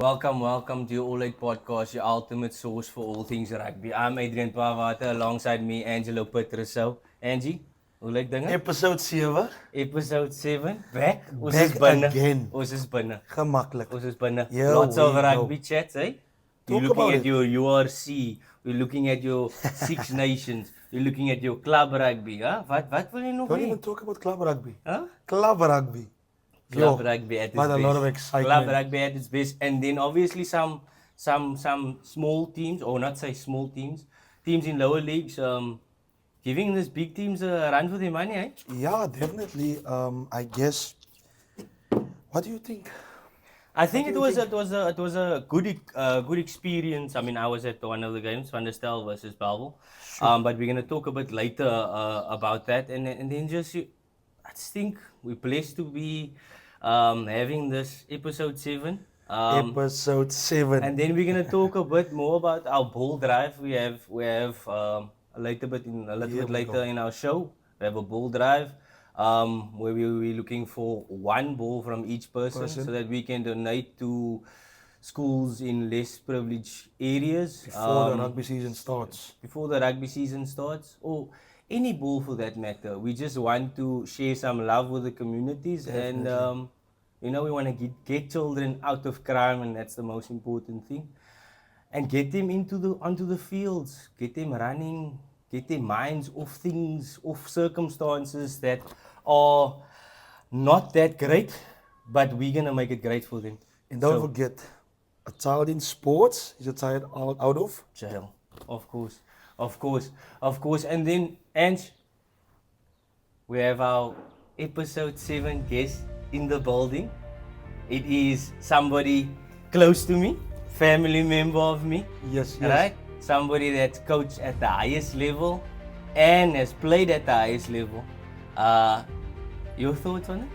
welcome to your All-Out podcast, your ultimate source for all things rugby. I'm Adrian Paarwater, alongside me, Angelo Petroso. Angie, hoe lyk dinge? Episode 7. Episode 7, back. Back again. Ons is binne. Gemakkelijk. Ons is binne. Here Lots of we rugby go. chats, eh? Talk You're looking about at it. your URC, we're looking at your Six Nations, you're looking at your club rugby. Huh? Wat wil jy nog Don't hê? even talk about club rugby. Huh? Club rugby. Club Yo, rugby at its what best. a lot of excitement. Club rugby at its best, and then obviously some small teams, or not say small teams in lower leagues, giving these big teams a run for their money, eh? Yeah, definitely. I guess. What do you think? I think it was a good experience. I mean, I was at one of the games, Van der Stel versus Bellville, but we're gonna talk a bit later about that, and then I just think we're blessed to be having this episode 7. Episode 7. And then we're gonna talk a bit more about our ball drive. We have a little bit later in our show. We have a ball drive where we're looking for one ball from each person so that we can donate to schools in less privileged areas Before the rugby season starts. Before the rugby season starts, or any ball for that matter. We just want to share some love with the communities. Definitely. And we want to get children out of crime, and that's the most important thing, and get them onto the fields, get them running, get their minds off things, off circumstances that are not that great, but we're gonna make it great for them. And don't forget, a child in sports is a child out of jail. Of course. And then, Ange, we have our episode 7 guest in the building. It is somebody close to me, family member of me. Yes. Right? Somebody that's coached at the highest level and has played at the highest level. Your thoughts on it?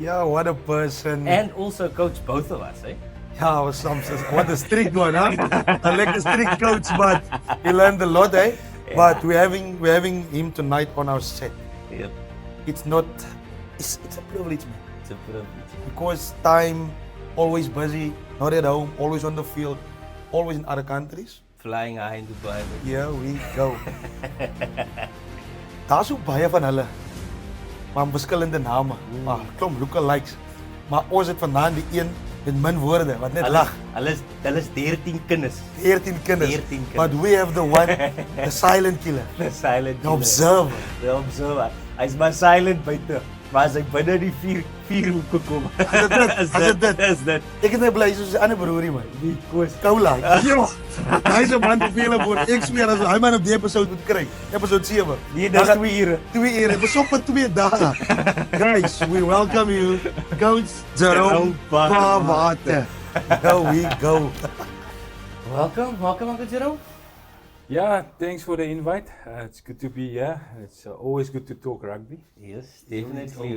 Yeah, what a person. And also coached both of us, eh? Yeah, what a strict one, huh? I like a strict coach, but he learned a lot, eh? Yeah. But we're having him tonight on our set. Yep. It's a privilege, man. It's a privilege. Because time, always busy, not at home, always on the field, always in other countries. Flying high in Dubai. Here we go. Daar's so baie van hulle. Maar verskillende name. Klomp lookalikes. Maar ons het vandaan die een met min woorde wat net lag. Hulle is 13 kinders. 13 kinders. But we have the one, the silent killer. The silent killer. The observer. Hy's maar silent buite. Maar as hy binne die vier hoeke kom. Is dit. Ek het net bly soos 'n ander broerie man. Die Koos. Koula. Ja. Hy's 'n man te veel voor. Ek sweer as hy man op die episode moet kry. Episode 7. Nee, dis 2 ure. 2 ure. Besop vir 2 dae. Guys, we welcome you, Coach Jerome Paarwater. Here we go. Welcome, Uncle Jerome. Yeah, thanks for the invite. It's good to be here. It's always good to talk rugby. Yes, definitely.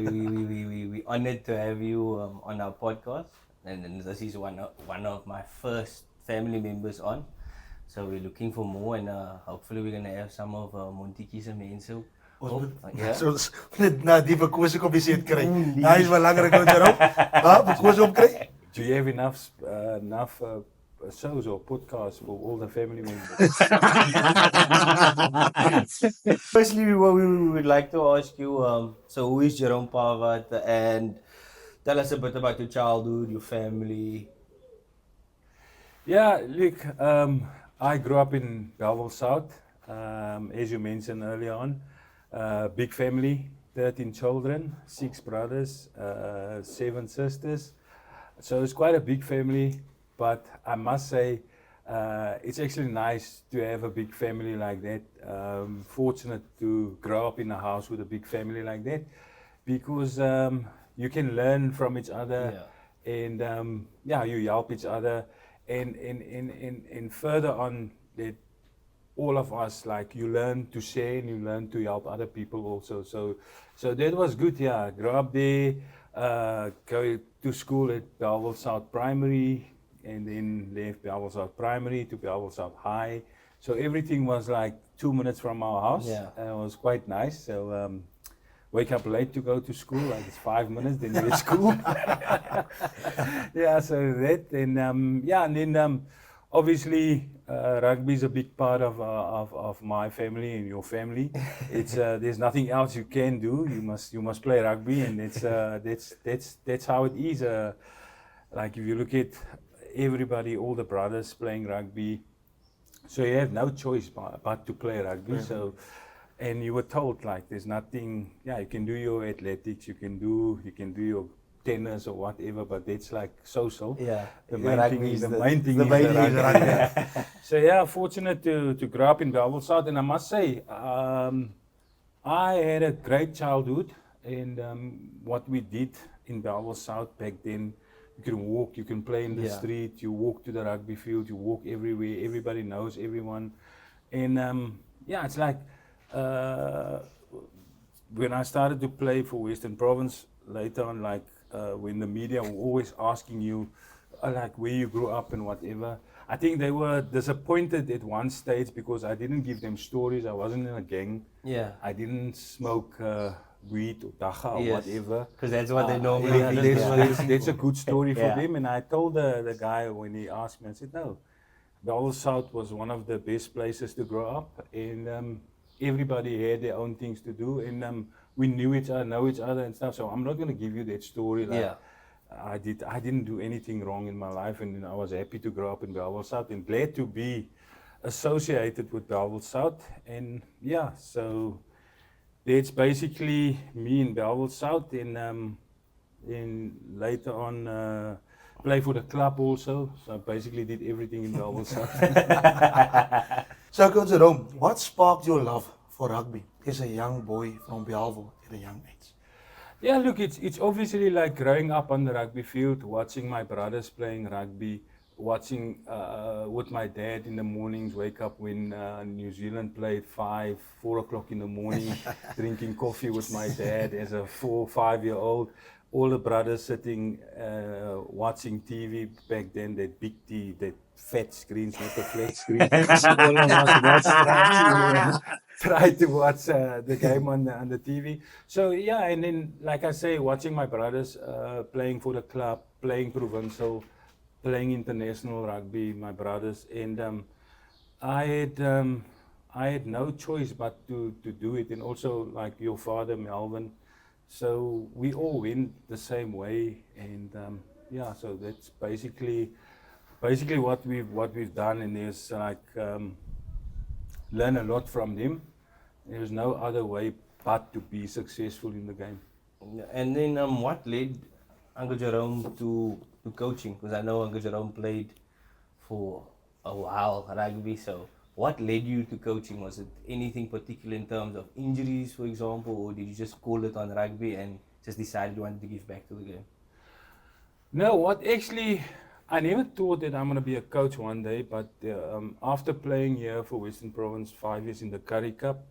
We honored to have you on our podcast, and this is one of my first family members on. So we're looking for more, and hopefully we're gonna have some of Montiki's mense. So net die verkoos op die seet kry. Hy is belangrik om daarop. Verkoos op kry. Do you have enough shows or podcasts for all the family members? Firstly, we would like to ask you, so who is Jerome Paarwater, and tell us a bit about your childhood, your family. Yeah, look, I grew up in Bellville South, as you mentioned earlier on. Big family, 13 children, 6 brothers, 7 sisters. So it's quite a big family. But I must say, it's actually nice to have a big family like that. Fortunate to grow up in a house with a big family like that, because you can learn from each other, and you help each other, and further on that, all of us, like, you learn to share and you learn to help other people also. So that was good. Yeah, grow up there, go to school at Bellville South Primary. And then left Bellville South Primary to Bellville South High. So everything was like 2 minutes from our house. Yeah. And it was quite nice. So wake up late to go to school, like it's 5 minutes, then you're at school. Yeah, so that, and then obviously rugby is a big part of my family and your family. It's there's nothing else you can do. You must play rugby, and that's how it is. Like if you look at everybody, all the brothers playing rugby, so you have no choice but to play rugby. So, and you were told like there's nothing. Yeah, you can do your athletics, you can do your tennis or whatever, but that's like social. Yeah, The main thing is the rugby. So yeah, fortunate to grow up in Bellville South, and I must say, I had a great childhood, and what we did in Bellville South back then, you can walk, you can play in the street, you walk to the rugby field, you walk everywhere, everybody knows everyone, and yeah, it's like when I started to play for Western Province later on, like when the media were always asking you like where you grew up and whatever, I think they were disappointed at one stage because I didn't give them stories. I wasn't in a gang. Yeah. I didn't smoke weed or dacha or whatever. Because that's what they normally think. That's a good story for them. And I told the guy when he asked me, I said, no, Bellville South was one of the best places to grow up. And everybody had their own things to do. And we knew each other, know each other and stuff. So I'm not going to give you that story. Like, I didn't do anything wrong in my life, and I was happy to grow up in Bellville South and glad to be associated with Bellville South. And yeah, so that's basically me in Bellville South, and later on play for the club also. So I basically did everything in Bellville South. So Coach Jerome, what sparked your love for rugby as a young boy from Bellville at a young age? Yeah, look, it's obviously like growing up on the rugby field, watching my brothers playing rugby, watching with my dad in the mornings, wake up when New Zealand played 4 o'clock in the morning, drinking coffee with my dad as a 4 or 5-year-old. All the brothers sitting watching TV back then, that big TV, that fat screens, not the flat screen. All of us try to watch the game on the TV. So yeah, and then like I say, watching my brothers playing for the club, playing provincial, playing international rugby, my brothers, and I had no choice but to do it, and also like your father, Melvin. So we all went the same way, and yeah, so that's basically what we've done, and there's like learn a lot from them. There's no other way but to be successful in the game. And then what led Uncle Jerome to coaching? Because I know Uncle Jerome played for a while rugby, so what led you to coaching? Was it anything particular in terms of injuries, for example, or did you just call it on rugby and just decided you wanted to give back to the game? No, I never thought that I'm going to be a coach one day, but after playing here for Western Province 5 years in the Currie Cup,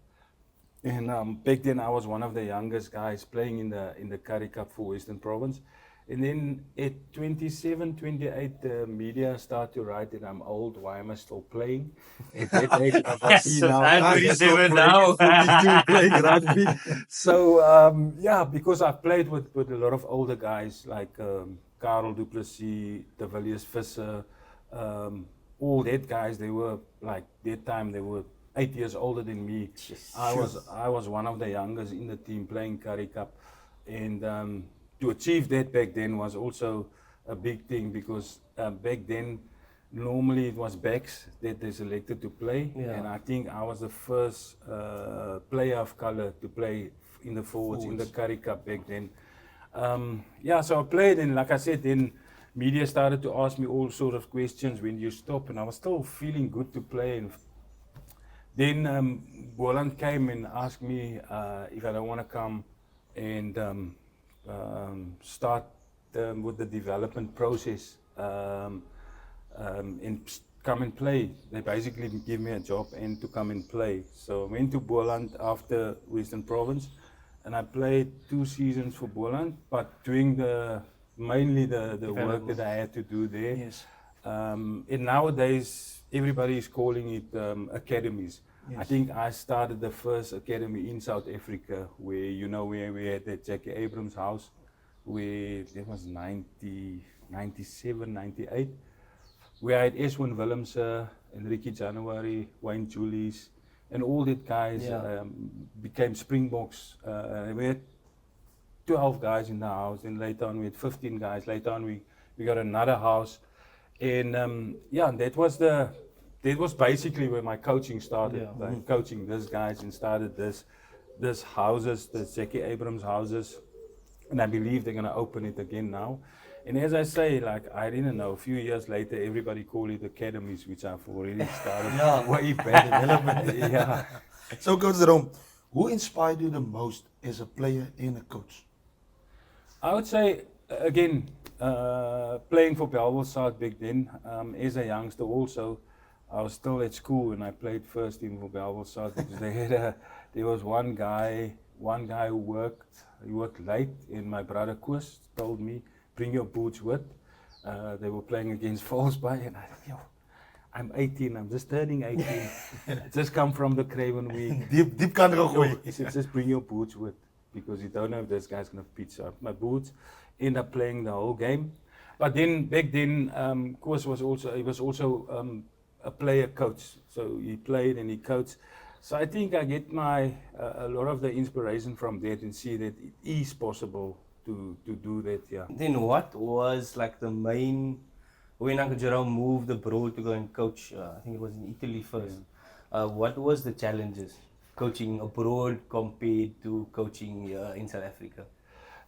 and back then I was one of the youngest guys playing in the Currie Cup for Western Province. And then at 27, 28, the media start to write that I'm old. Why am I still playing? At that age, I'm 27 now. 42 playing rugby. So yeah, because I've played with a lot of older guys like Karel Du Plessis, De Villiers Visser, all that guys. They were like that time they were 8 years older than me. I was one of the youngest in the team playing Currie Cup, and to achieve that back then was also a big thing because back then normally it was backs that they selected to play, and I think I was the first player of color to play in the forwards in the Currie Cup back then. Yeah, so I played, and like I said, then media started to ask me all sorts of questions, when do you stop, and I was still feeling good to play. And then Boland came and asked me if I don't want to come and start with the development process and come and play. They basically give me a job and to come and play. So I went to Boland after Western Province, and I played 2 seasons for Boland, but doing mainly the work that I had to do there. Yes. And nowadays everybody is calling it academies. I think I started the first academy in South Africa where we had the Jackie Abrams house, where it was 97, 98. We had Eswin Willems, Enrique January, Wayne Julies, and all that guys became Springboks. We had 12 guys in the house, and later on we had 15 guys. Later on we got another house, and that was basically where my coaching started. Like coaching these guys and started this houses, the Jackie Abrams houses, and I believe they're gonna open it again now. And as I say, like, I didn't know, a few years later, everybody called it academies, which I've already started way back. So, Coach Jerome, who inspired you the most as a player and a coach? I would say, again, playing for Bellville South back then, as a youngster also, I was still at school and I played first team for Bellville South because there was one guy who worked late, and my brother Koos told me, bring your boots with. They were playing against Falsby, and I thought, I'm 18, I'm just turning 18. Just come from the Craven Week. Deep kan gegooi. He said, just bring your boots with, because you don't know if this guy's going to pitch out. My boots end up playing the whole game. But then, back then, Koos was also a player coach. So he played and he coached. So I think I get a lot of the inspiration from that and see that it is possible to do that, Then what was like the main, when Uncle Jerome moved abroad to go and coach, I think it was in Italy first, what was the challenges coaching abroad compared to coaching in South Africa?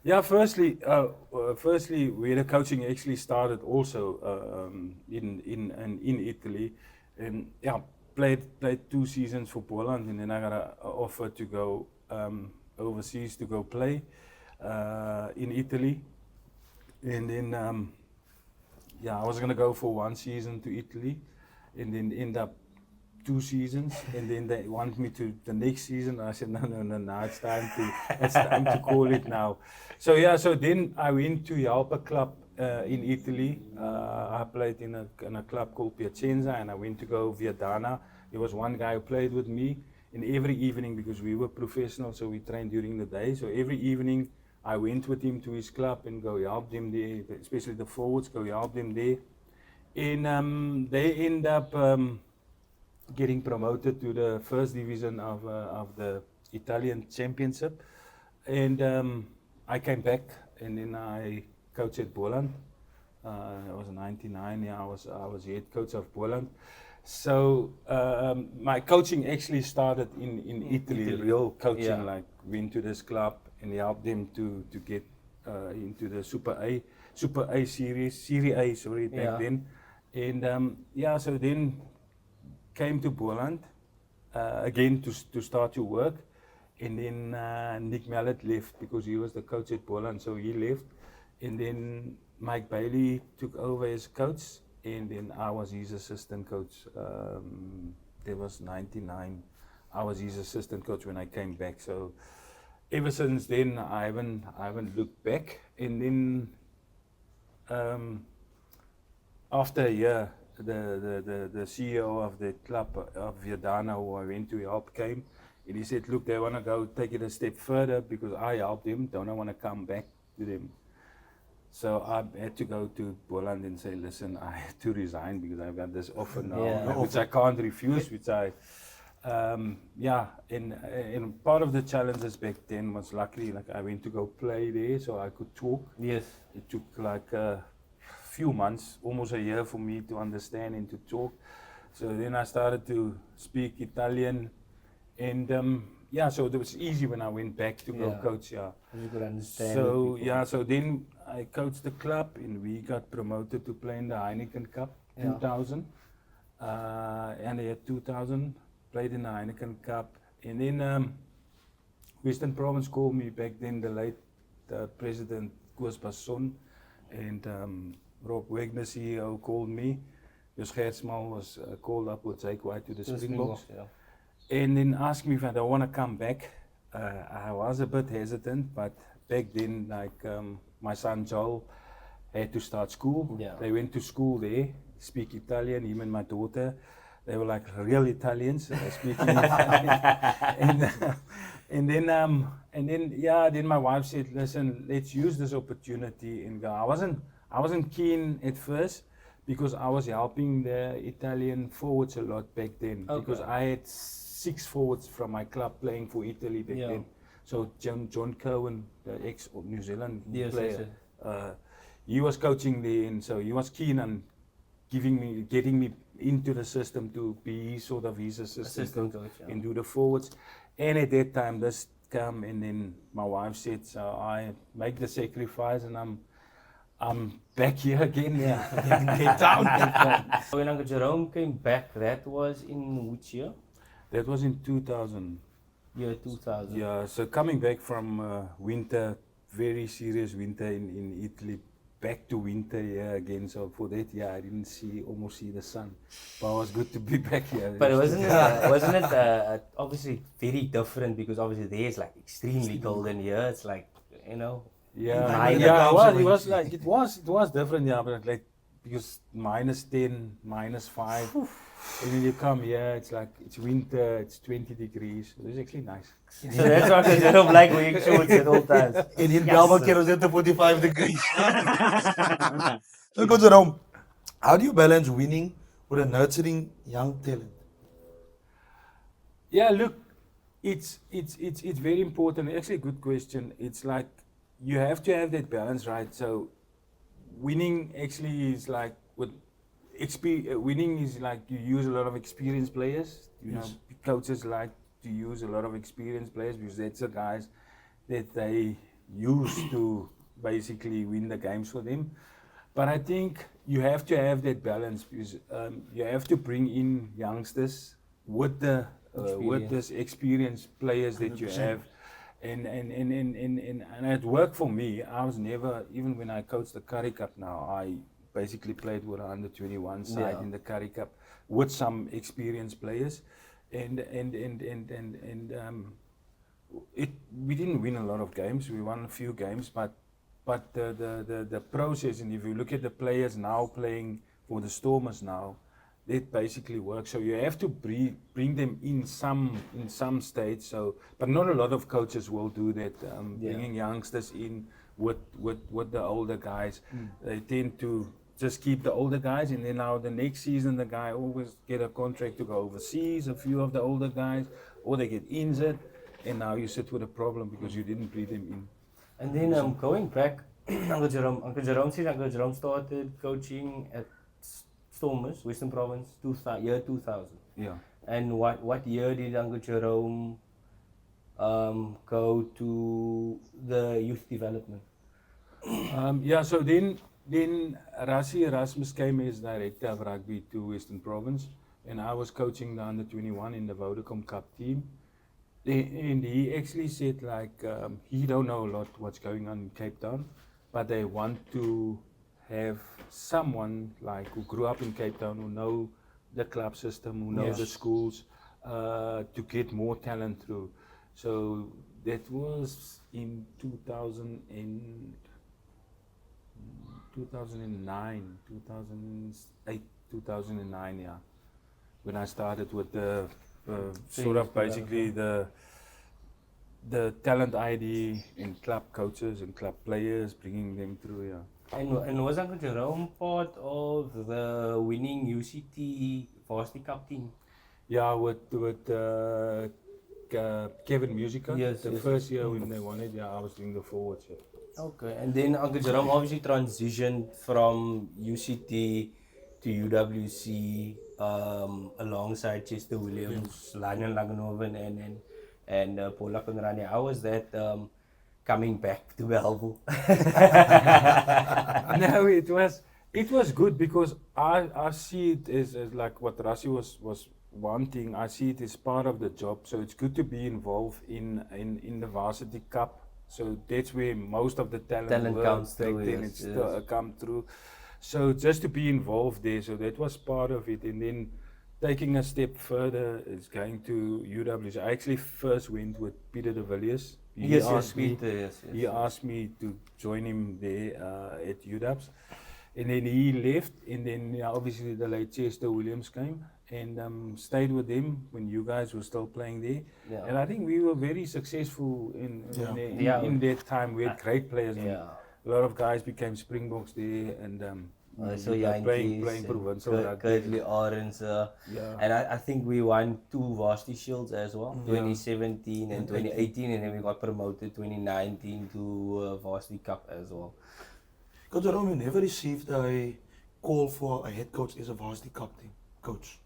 Yeah, firstly, where the coaching actually started also in Italy, and played 2 seasons for Poland, and then I got an offer to go overseas to go play in Italy, and then I was gonna go for 1 season to Italy, and then end up 2 seasons, and then they want me to the next season. I said no, it's time to call it now. So then I went to help a club in Italy. I played in a club called Piacenza, and I went to go Viadana. There was one guy who played with me, and every evening, because we were professional, so we trained during the day, so every evening I went with him to his club and go help them there, especially the forwards, go help them there. And they end up getting promoted to the first division of the Italian Championship. And I came back, and then I coached at Poland. I was 99, I was head coach of Poland. So my coaching actually started in Italy, real coaching, like went to this club and helped them to get into the Super A series, Serie A, sorry, back then. And so then came to Poland again to start to work. And then Nick Mallet left because he was the coach at Poland, so he left. And then Mike Bailey took over as coach, and then I was his assistant coach. That was 99. I was his assistant coach when I came back. So ever since then, I haven't looked back. And then after a year, the CEO of the club of Viadana, who I went to help, came, and he said, look, they want to go take it a step further because I helped them. Don't I want to come back to them? So I had to go to Poland and say, listen, I had to resign because I've got this offer now, which I can't refuse, which I, and part of the challenges back then was luckily, like I went to go play there so I could talk. Yes. It took like a few months, almost a year for me to understand and to talk. So then I started to speak Italian, and so it was easy when I went back to go coach. You could understand. So so then I coached the club, and we got promoted to play in the Heineken Cup 2000, and they had 2000 played in the Heineken Cup, and then Western Province called me back then. The late President Koos Basson and Rob Wagner, CEO, called me. Jos Gertsmal was called up with Jake White to the Springboks. And then asked me if I don't want to come back. I was a bit hesitant, but back then, like my son Joel had to start school. They went to school there, speak Italian, him and my daughter. They were like real Italians, speaking Italian. And then my wife said, "Listen, let's use this opportunity and go." I wasn't keen at first because I was helping the Italian forwards a lot back then. Okay. Because I had 6 forwards from my club playing for Italy back then. So John Cohen, the ex-New Zealand player, he was coaching there, and so he was keen on getting me into the system to be sort of his assistant coach, and do the forwards. And at that time, this come, and then my wife said, so I make the sacrifice, and I'm back here again. Get down. When Uncle Jerome came back, that was in which year? That was in 2000. Year 2000. Yeah, so coming back from winter, very serious winter in Italy, back to winter here again. So for that year, I didn't almost see the sun. But it was good to be back here. But wasn't it obviously very different, because obviously there's like extremely cold, and here it's like, you know. Yeah, it was different, yeah, but like, because -10, -5, and then you come here, it's like, it's winter, it's 20 degrees, so it's actually nice. So that's why I don't like wearing shorts at all times. And in Bellville, it was at 45 degrees. So, Coach Jerome, how do you balance winning with nurturing young talent? Yeah, look, it's very important. Actually, a good question. It's like, you have to have that balance, right? So winning actually is like, winning is like, you use a lot of experienced players. You know, coaches like to use a lot of experienced players because that's the guys that they use to basically win the games for them. But I think you have to have that balance, because you have to bring in youngsters with this experienced players that you have. And it worked for me. I was never, even when I coached the Currie Cup now, I basically played with the under-21 side in the Currie Cup with some experienced players. We didn't win a lot of games. We won a few games, but the process, and if you look at the players now playing for the Stormers now, that basically works. So you have to bring them in some stage. So, but not a lot of coaches will do that. Bringing youngsters in with the older guys, they tend to just keep the older guys, and then now the next season the guy always get a contract to go overseas. A few of the older guys, or they get injured, and now you sit with a problem because you didn't bring them in. And then going back, Uncle Jerome said Uncle Jerome started coaching at Stormers, Western Province, year 2000. Yeah. And what year did Uncle Jerome go to the youth development? So then Rassie Erasmus came as director of rugby to Western Province, and I was coaching the under-21 in the Vodacom Cup team. And he actually said, like, he don't know a lot what's going on in Cape Town, but they want to have someone like who grew up in Cape Town, who know the club system, who knows the schools, to get more talent through. So that was in 2009, 2008, 2009, yeah, when I started with the sort of basically the talent ID and club coaches and club players, bringing them through, yeah. And was Uncle Jerome part of the winning UCT Varsity Cup team? Yeah, with Kevin Musica. Yes, the first year when they won it, yeah, I was doing the forwards. Yeah. Okay, and then Uncle Jerome obviously transitioned from UCT to UWC alongside Chester Williams, Lionel Langenhoven, and Paula Conrani. How was that coming back to Bellville? No, it was good, because I see it as like what Rassie was wanting. I see it as part of the job, so it's good to be involved in the Varsity Cup. So that's where most of the talent comes back through. Then it's still come through. So just to be involved there, so that was part of it. And then taking a step further is going to UWC. I actually first went with Peter de Villiers. He asked me to join him there at UWC. And then he left, and then obviously the late Chester Williams came. and stayed with them when you guys were still playing there. Yeah. And I think we were very successful in that time. We had great players. And Yeah. a lot of guys became Springboks there, and So you know, playing Yankees, provincial rugby. Curtly Orange, Yeah. and I think we won 2 Varsity Shields as well, Yeah. 2017 and 2018, and then we got promoted 2019 to Varsity Cup as well. Coach Jerome, you never received a call for a head coach as a Varsity Cup team coach.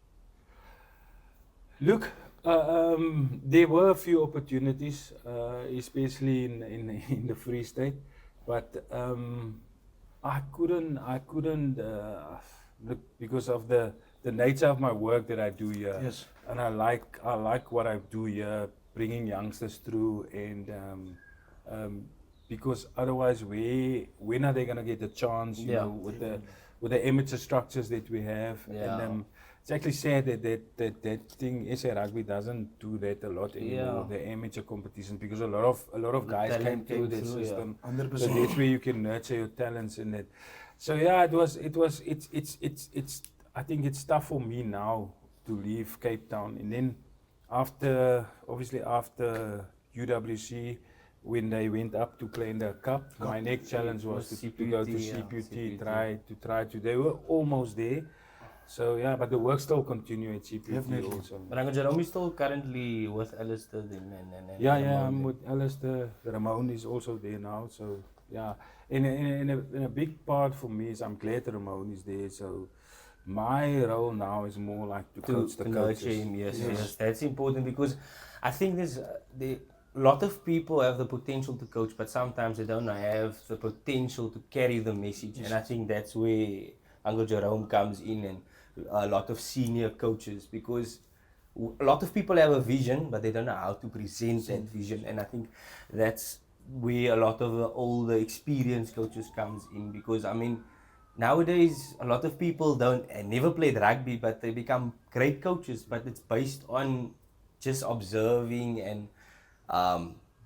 Look, there were a few opportunities, especially in the Free State, but I couldn't look because of the nature of my work that I do here. Yes. And I like what I do here, bringing youngsters through, and because otherwise, when are they gonna get a chance? You know, with the amateur structures that we have, Yeah. and it's actually sad that thing SA Rugby doesn't do that a lot anymore. Yeah. The amateur competition, because a lot of guys came talent through came that through, yeah. system. 100%. So that's where you can nurture your talents in it. So yeah, it's I think it's tough for me now to leave Cape Town, and then after UWC, when they went up to play in the cup, my next challenge was to go to CPUT, try to. They were almost there. So yeah, but the work still continue at CPUT Definitely. also. But Uncle Jerome is still currently with Alistair then, and Yeah, Ramon I'm then. with Alistair. Ramon is also there now. So yeah, in a big part for me is I'm glad Ramon is there. So my role now is more like to coach the to nurture coaches. him, yes, that's important, because I think a lot of people have the potential to coach, but sometimes they don't have the potential to carry the message, and I think that's where Uncle Jerome comes in, and a lot of senior coaches, because a lot of people have a vision, but they don't know how to present that vision, and I think that's where a lot of the older experienced coaches comes in, because I mean, nowadays a lot of people never played rugby, but they become great coaches, but it's based on just observing and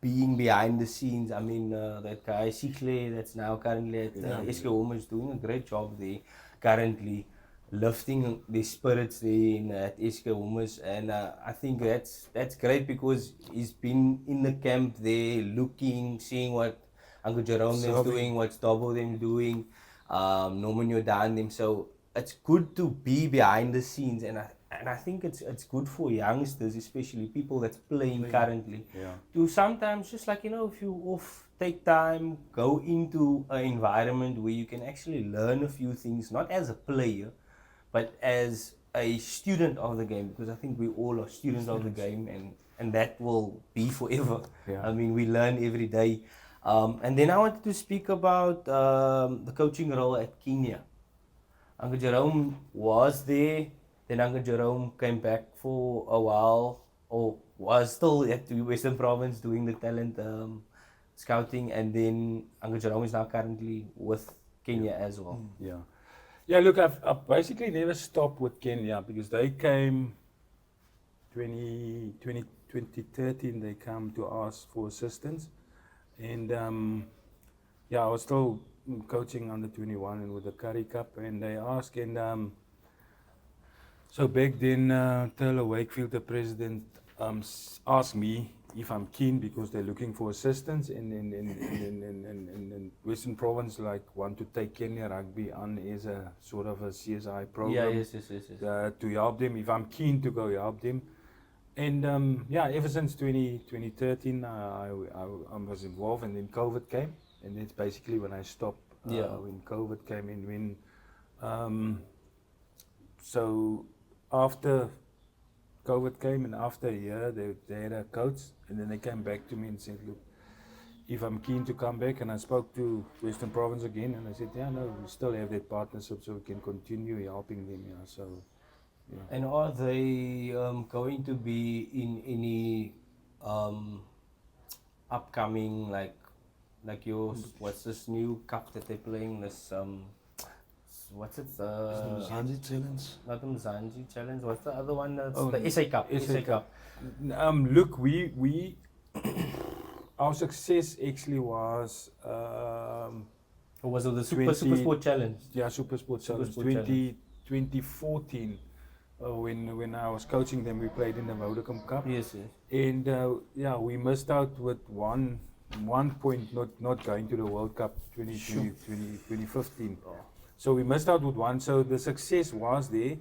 being behind the scenes. I mean, that guy Sikle, that's now currently at SK Women, is doing a great job there currently, lifting the spirits there at SK Women, and I think that's great, because he's been in the camp there, looking, seeing what Uncle Jerome is doing, what's Dobbo them doing, Norman Jordan them. So it's good to be behind the scenes, and I think it's good for youngsters, especially people that's playing currently, Yeah. to sometimes just like, if you take time, go into an environment where you can actually learn a few things, not as a player, but as a student of the game, because I think we all are students of the game, and that will be forever. Yeah. I mean, we learn every day. And then I wanted to speak about the coaching role at Kenya. Uncle Jerome was there, then Uncle Jerome came back for a while, or was still at the Western Province doing the talent scouting, and then Uncle Jerome is now currently with Kenya as well. Yeah. Yeah, look, I've basically never stopped with Kenya, because they came 2013, they come to ask for assistance. And yeah, I was still coaching under 21 and with the Curry Cup, and they asked, and so back then, Taylor Wakefield, the president, asked me if I'm keen, because they're looking for assistance, and Western Province want to take Kenya Rugby on as a sort of a CSI program. Yeah, yes. To help them, if I'm keen to go help them. And yeah, ever since 2013, I was involved, and then COVID came, and that's basically when I stopped. When COVID came in, so after COVID came, and after a year, they had a coach, and then they came back to me and said, look, if I'm keen to come back, and I spoke to Western Province again, and I said, yeah, no, we still have that partnership, so we can continue helping them. Yeah, so. Yeah. And are they going to be in any upcoming, like yours? What's this new cup that they're playing? This what's it? Zanzi Challenge. Not the Mzansi Challenge. What's the other one? That's Oh, the SA Cup. SA Cup. Look, we our success actually was. Or was it the Super Sport Challenge? Yeah, Super Sport Challenge. Sport Challenge. 2014. when I was coaching them, we played in the Vodacom Cup. Yes, yes. And yeah, we missed out with one point not going to the World Cup 2015. So we missed out with one. So the success was there.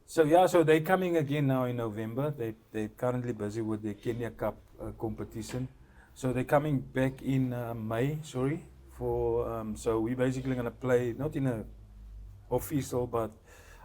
So yeah, so they're coming again now in November. They're currently busy with the Kenya Cup competition. So they're coming back in May. Sorry for so we're basically gonna play not in a official, but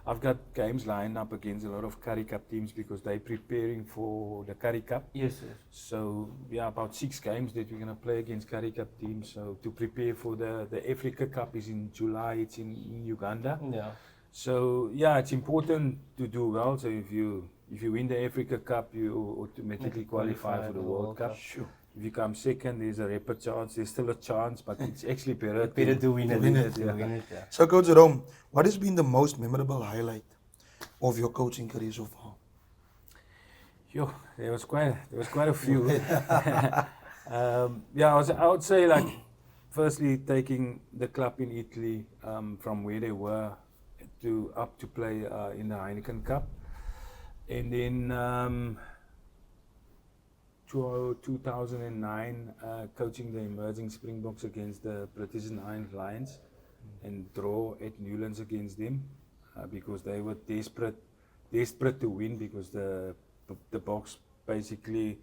I've got games lined up against a lot of Currie Cup teams because they're preparing for the Currie Cup. Yes, yes. So yeah, about 6 games that we're gonna play against Currie Cup teams. So to prepare for the Africa Cup is in July. It's in Uganda. Yeah. So yeah, it's important to do well. So if you win the Africa Cup, you automatically qualify for the World Cup. Sure. If you come second, there's a rapid chance. There's still a chance, but it's actually better To win it. win it, To win it, yeah. So, Coach Jerome, what has been the most memorable highlight of your coaching career so far? Yo, there was quite a few. Yeah, I would say like, firstly taking the club in Italy from where they were up to play in the Heineken Cup, and then 2009 coaching the emerging Springboks against the British Nine Lions, and draw at Newlands against them because they were desperate to win because the Boks basically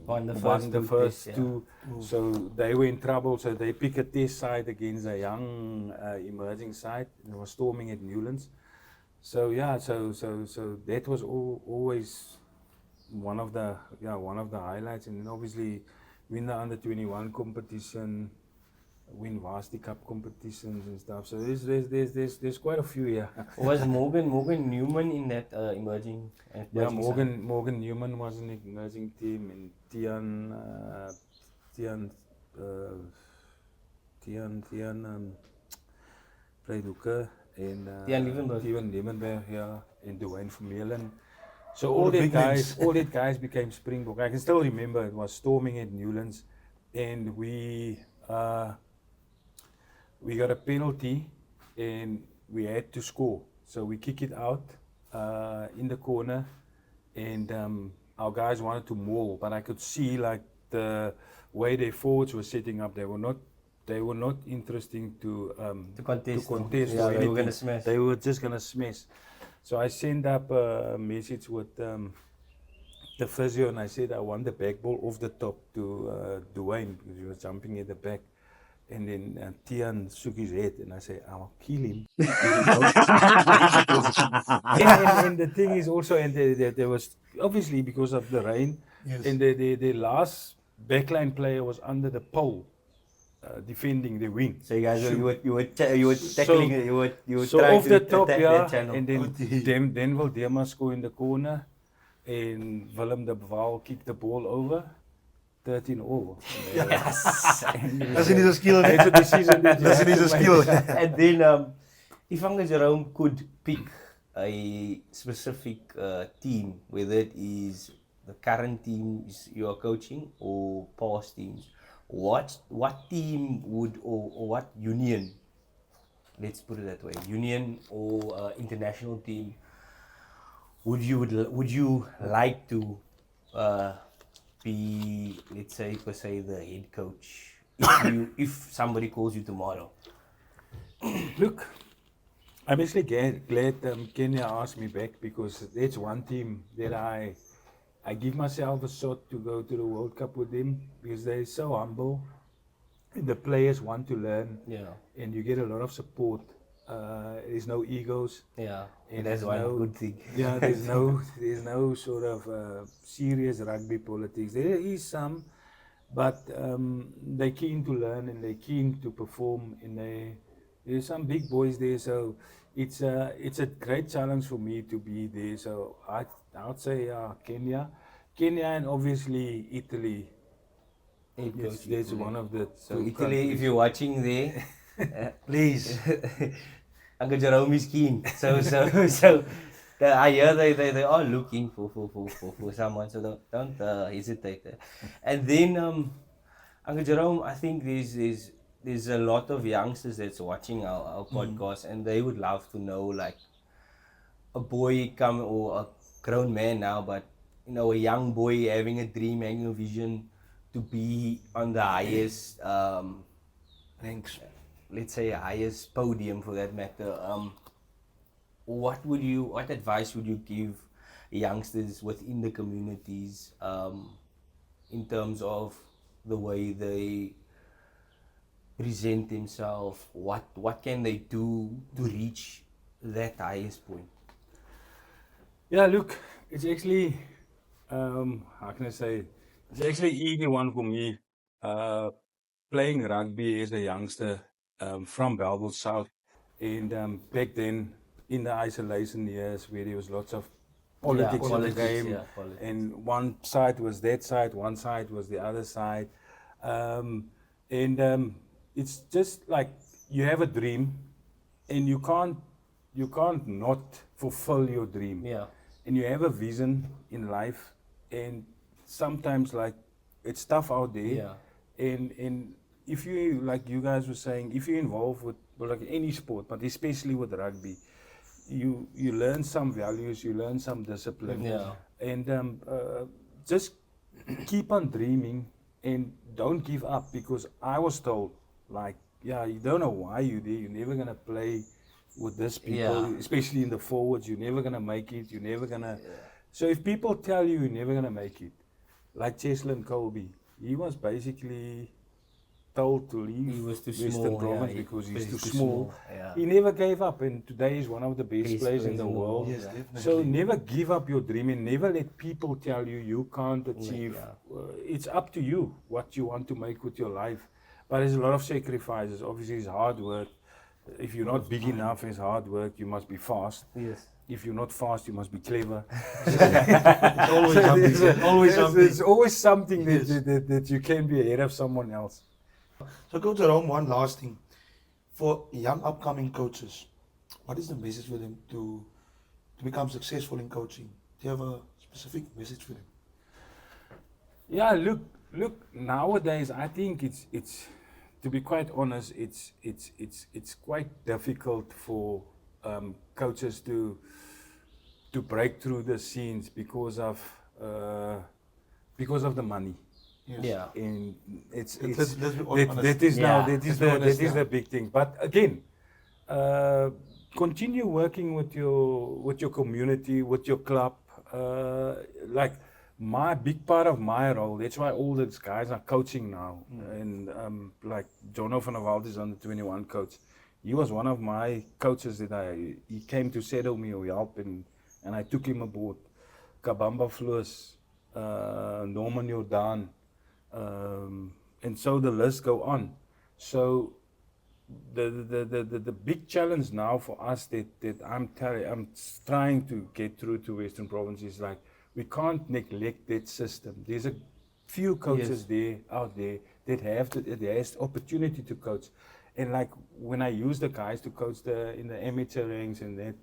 Won the first test, two. So they were in trouble. So they picked a test side against a young emerging side. It was storming at Newlands. So yeah, so that was always one of the highlights. And then obviously win the under-21 competition, win Varsity Cup competitions and stuff. So there's quite a few here. Was Morgan Newman in that emerging? Yeah, side? Morgan Newman was in the emerging team, and Tian played hooker, and Tian Liebenberg, yeah, and Dwayne Vermeulen. So All all the that big names. all that guys became Springbok. I can still remember it was storming at Newlands, and we got a penalty, and we had to score. So we kick it out in the corner, and our guys wanted to maul, but I could see like the way their forwards were setting up. They were not interesting to contest. or Yeah, they were anything. gonna smash. They were just gonna smash. So I sent up a message with the physio, and I said I want the back ball off the top to Dwayne because he was jumping at the back. And then Tian shook his head, and I said, I'll kill him. and the thing is also, and there was obviously because of the rain, Yes. and the last backline player was under the pole defending the wing. So you guys, you were tackling it. You were So trying off to the top, attack yeah, that channel. and then Waldemar scored in the corner, and Willem de Waal kicked the ball over, 13 all. Yes. That's in his skill. That's a decision that you That's have in to his make. skill. And then, if Uncle Jerome could pick a specific team, whether it is the current team you are coaching or past teams, what team would or what union, let's put it that way, union or international team would you like to be, let's say per se, the head coach if somebody calls you tomorrow? Look, I'm actually glad Kenya asked me back, because that's one team that I give myself a shot to go to the World Cup with them, because they're so humble and the players want to learn, Yeah. and you get a lot of support. There's no egos. Yeah, And that's there's one no- good thing. Yeah, there's no sort of serious rugby politics. There is some, but they're keen to learn and they're keen to perform. And there's some big boys there, so it's a great challenge for me to be there. So I would say Kenya, and obviously Italy. Yes, that's one of the So two Italy, countries. if you're watching there, Please. Uncle Jerome is keen. So I hear they are looking for someone. So don't hesitate. And then Uncle Jerome, I think there's a lot of youngsters that's watching our podcast, and they would love to know, like, a boy come or a grown man now, but you know, a young boy having a dream, having a vision to be on the highest, Thanks. let's say, highest podium for that matter. What advice would you give youngsters within the communities in terms of the way they present themselves? What can they do to reach that highest point? Yeah, look, it's actually, how can I say, it's actually easy one for me. Playing rugby as a youngster from Bellville South, and back then in the isolation years where there was lots of politics in the game, yeah, politics. and one side was that side, one side was the other side, and it's just like you have a dream, and you can't not fulfill your dream. Yeah. And you have a vision in life, and sometimes like it's tough out there. Yeah. And if you, like you guys were saying, if you're involved with like any sport, but especially with rugby, you learn some values, you learn some discipline. Yeah. And just keep on dreaming and don't give up, because I was told, like, yeah, you don't know why you're there, you're never gonna play with this people, Yeah. especially in the forwards, you're never gonna make it, you're never gonna. So if people tell you you're never gonna make it, like Cheslin Colby, he was basically told to leave He was too Western small, Province yeah, because he's he's too too small. small, yeah. He never gave up, and today he's one of the best Best players in the world. Yes, definitely. So never give up your dream, and never let people tell you you can't achieve. Yeah. It's up to you what you want to make with your life. But there's a lot of sacrifices. Obviously, it's hard work. If you're not big enough, it's hard work. You must be fast. Yes. If you're not fast, you must be clever. It's always something. Always something. There's always something that you can be ahead of someone else. So, Coach Jerome, one last thing. For young upcoming coaches, what is the message for them to become successful in coaching? Do you have a specific message for them? Yeah, look. Nowadays, I think it's to be quite honest, it's quite difficult for coaches to break through the scenes because of the money. Yes. Yeah. And Let's be honest. that is Yeah. now that is Let's be honest, the big thing. But again, continue working with your community, with your club. Like my big part of my role. That's why all these guys are coaching now. And like Jono van der Walt is under 21 coach. He was one of my coaches that he came to settle me or help, and I took him aboard. Kabamba Floos, Norman Jordan, and so the list go on. So the big challenge now for us that I'm trying to get through to Western Province is like we can't neglect that system. There's a few coaches out there that has the opportunity to coach, and like when I use the guys to coach in the amateur ranks and that.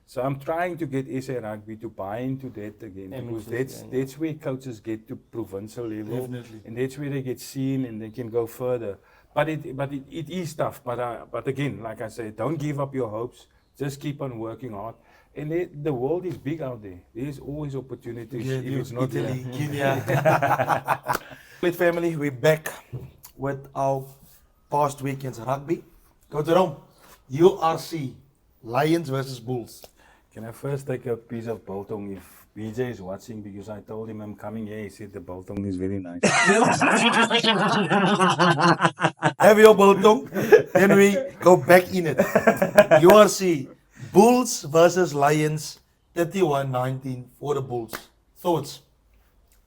So I'm trying to get SA Rugby to buy into that again, because that's where coaches get to provincial level, Definitely. and that's where they get seen and they can go further. But it is tough. But again, like I say, don't give up your hopes. Just keep on working hard. And the world is big out there. There's always opportunities if it's not Italy, there. Kenya. With family, we're back with our past weekend's rugby. Coach Jerome, URC, Lions versus Bulls. Can I first take a piece of biltong if BJ is watching, because I told him I'm coming here. He said the biltong is very nice. Have your biltong, then we go back in it. URC, Bulls versus Lions, 31-19 for the Bulls. Thoughts?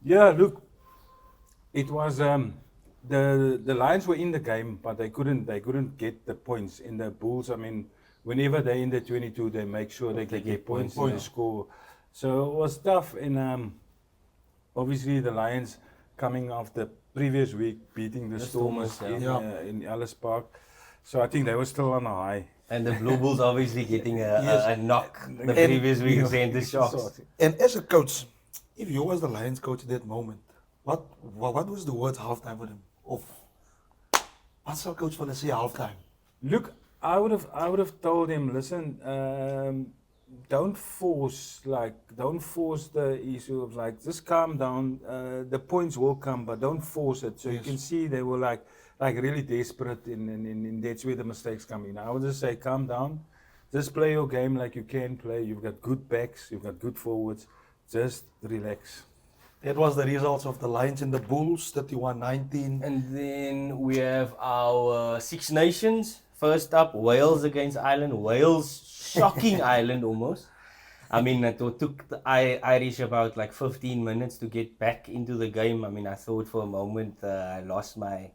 Yeah, look, it was the Lions were in the game, but they couldn't get the points. In the Bulls, I mean, whenever they're in the 22, they make sure they can get points and they score. So it was tough, and obviously the Lions coming off the previous week beating the Stormers in Ellis Park. So I think they were still on a high. And the Blue Bulls obviously getting a knock the previous week against the Sharks. And as a coach, if you was the Lions coach at that moment, what was the word halftime for them? What's our coach want to say halftime? Look, I would have told him, listen, don't force the issue of like, just calm down. The points will come, but don't force it. So you can see they were like really desperate, and that's where the mistakes come in. I would just say, calm down, just play your game like you can play. You've got good backs, you've got good forwards. Just relax. That was the results of the Lions and the Bulls, 31-19. And then we have our Six Nations. First up, Wales against Ireland. Wales shocking Ireland almost. I mean, it took the Irish about like 15 minutes to get back into the game. I mean, I thought for a moment I lost my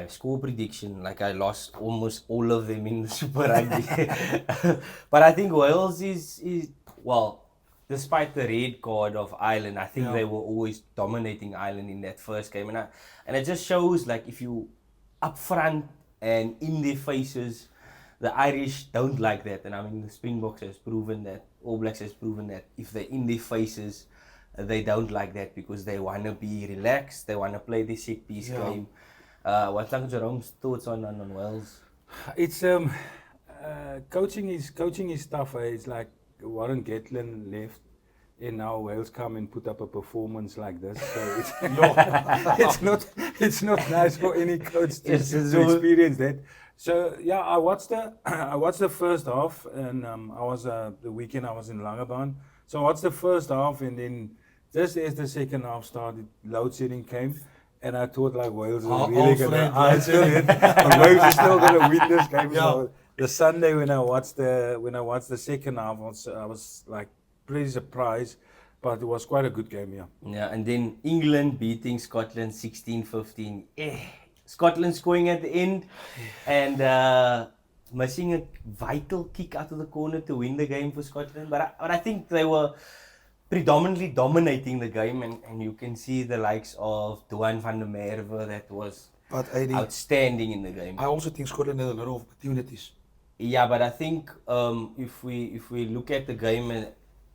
score prediction. Like I lost almost all of them in the Super Rugby. But I think Wales is well, despite the red card of Ireland, I think they were always dominating Ireland in that first game. And it just shows, like, if you up front and in their faces, the Irish don't like that. And I mean, the Springboks has proven that, All Blacks has proven that if they're in their faces, they don't like that because they want to be relaxed, they want to play the set piece game. What's Jerome's thoughts on Wales? It's coaching is tough. It's like Warren Gatland left, and now Wales come and put up a performance like this. So it's not nice for any coach to experience that. So yeah, I watched the first half, and I was the weekend I was in Langebaan. So I watched the first half, and then just as the second half started, load shedding came. And I thought like Wales is really gonna. Wales is still gonna win this game. So the Sunday when I watched the second half, I was like pretty surprised, but it was quite a good game. Yeah, and then England beating Scotland 16-15. Scotland scoring at the end, and missing a vital kick out of the corner to win the game for Scotland. But I think they were predominantly dominating the game, and you can see the likes of Duan van der Merwe that was outstanding in the game. I also think Scotland had a lot of opportunities. Yeah, but I think if we look at the game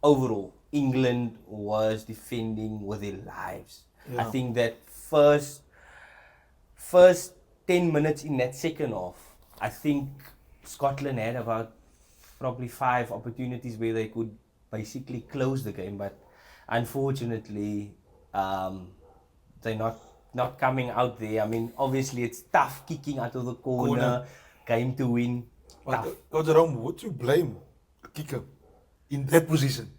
overall, England was defending with their lives. I think that first 10 minutes in that second half, I think Scotland had about probably 5 opportunities where they could basically close the game, but unfortunately they're not coming out there. I mean, obviously it's tough kicking out of the corner. Game to win. Coach Jerome, would you blame a kicker in that position?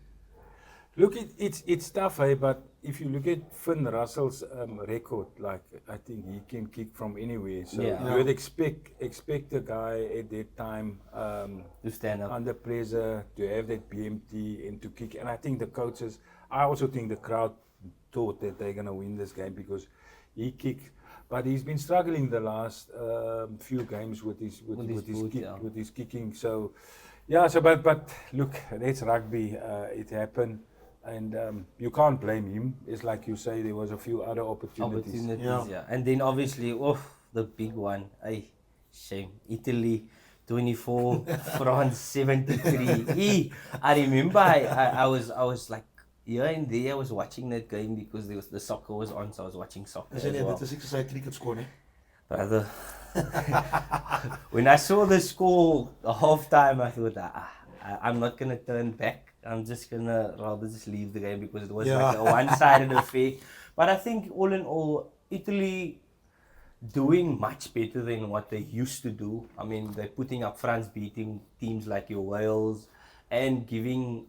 Look, it's tough, but if you look at Finn Russell's record, like I think he can kick from anywhere. So you would expect a guy at that time to stand up under pressure, to have that BMT and to kick. And I think the coaches, I also think the crowd thought that they're gonna win this game because he kicked. But he's been struggling the last few games with his kicking. So yeah, but look, that's rugby. It happened. And you can't blame him. It's like you say, there was a few other opportunities. And then obviously, the big one. Shame. Italy 24, France 73. I remember I was like here and there. I was watching that game because the soccer was on, so I was watching soccer as well. That's a 6-side cricket score, ne? Brother, when I saw the score, the half time, I thought, I'm not gonna turn back. I'm just gonna rather just leave the game because it was like a one-sided affair. But I think all in all, Italy doing much better than what they used to do. I mean, they're putting up fronts, beating teams like your Wales, and giving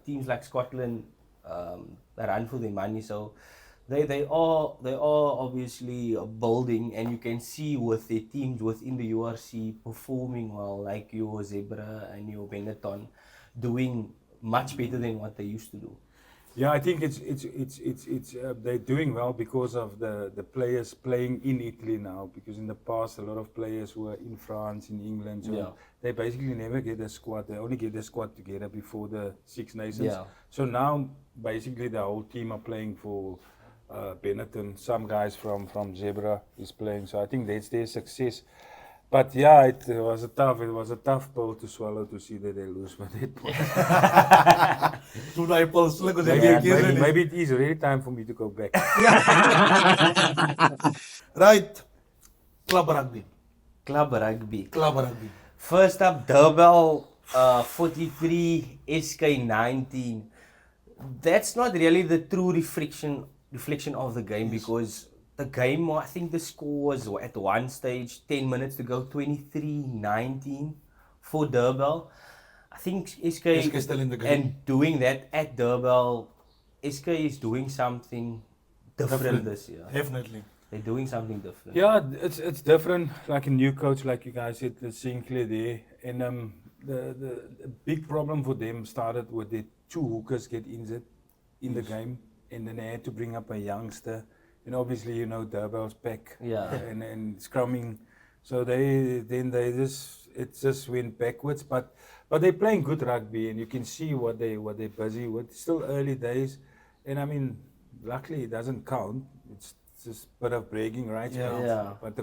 teams like Scotland a run for their money. So they are obviously building, and you can see with their teams within the URC performing well, like your Zebra and your Benetton, doing much better than what they used to do. Yeah, I think it's they're doing well because of the players playing in Italy now. Because in the past, a lot of players were in France, in England, so they basically never get a squad. They only get the squad together before the Six Nations. Yeah. So now, basically, the whole team are playing for Benetton. Some guys from Zebra is playing. So I think that's their success. But yeah, it was a tough pill to swallow to see that they lose by that point. Maybe it is really time for me to go back. Right, Club Rugby. Club Rugby. Club Rugby. First up, Durban 43 SK 19. That's not really the true reflection of the game because the game, I think the score was at one stage 10 minutes to go 23-19 for Durban. I think SK is still in the game. and doing that at Durban, SK is doing something different this year. Definitely. They're doing something different. Yeah, it's different. Like a new coach, like you guys said, the Sinclair there, and the big problem for them started with the two hookers get injured in the game, and then they had to bring up a youngster, and obviously Durban's pack, Yeah. and scrumming, so it just went backwards, but they're playing good rugby, and you can see what they're busy with. Still early days, and I mean, luckily it doesn't count. It's just a bit of bragging rights, Yeah. but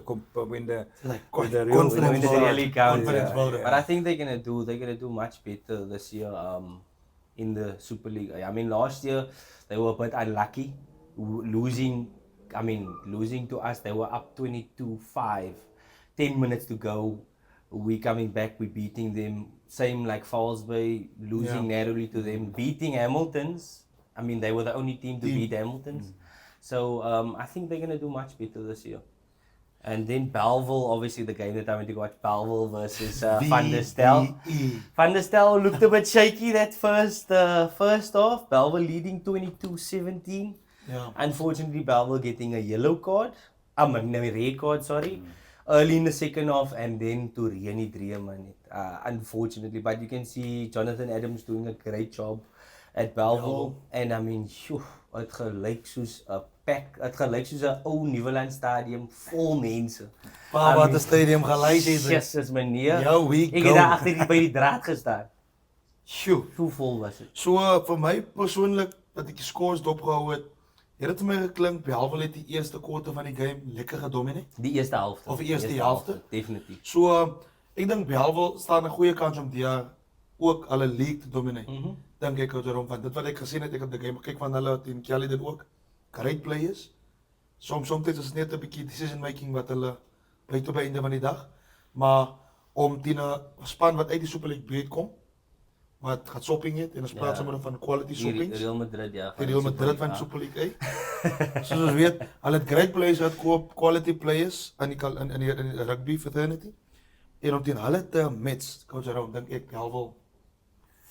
when the Like when the real confidence when it builder. really counts, Confidence yeah. builder. But I think they're gonna do much better this year. In the Super League. I mean, last year they were a bit unlucky, losing to us. They were up 22-5, 10 minutes to go. We coming back, we beating them. Same like Falls Bay, losing narrowly to them, beating Hamilton's. I mean, they were the only team to beat Hamilton's. So I think they're gonna do much better this year. And then Bellville, obviously the game that I went to watch, Bellville versus Van der Stel. Van der Stel looked a bit shaky that first half. Bellville leading 22-17. Yeah. Unfortunately, Bellville getting a yellow card. Red card, sorry. Early in the second half and then to Rieni Dreeman. Unfortunately, but you can see Jonathan Adams doing a great job at Bellville. And I mean, het gelyk soos 'n pack. Het gelyk soos 'n ou Nieuweland stadium vol mense. Paarwater Stadium gelys het. Jesus meneer. Yo, we Ek het go. daar agter by die draad gestaan. Sjoe. Hoe vol was dit? So vir my persoonlik dat ek die scores dopgehou het, het dit vir my geklink Bellville het die eerste kwarte van die game lekker gedomineer. Die eerste helfte. Of die eerste helfte? Definitief. So ek dink Bellville staan 'n goeie kans om die jaar ook hulle league te domineer. Dink ek Jerome, want dit wat ek gesien het, ek het die game gekyk van hulle teen Kelly dit ook. Great players. Soms is dit net 'n bietjie decision making wat hulle by tot by einde van die dag. Maar om teen 'n span wat uit die Super League breed kom, wat gaat shopping het en ons praat sommer van quality shopping. Real Madrid, ja. Die Real Madrid van Super League uit. Soos ons weet, hulle het great players wat koop, quality players in die rugby fraternity. En om teen hulle te match, coach Jerome, dink ek Bellville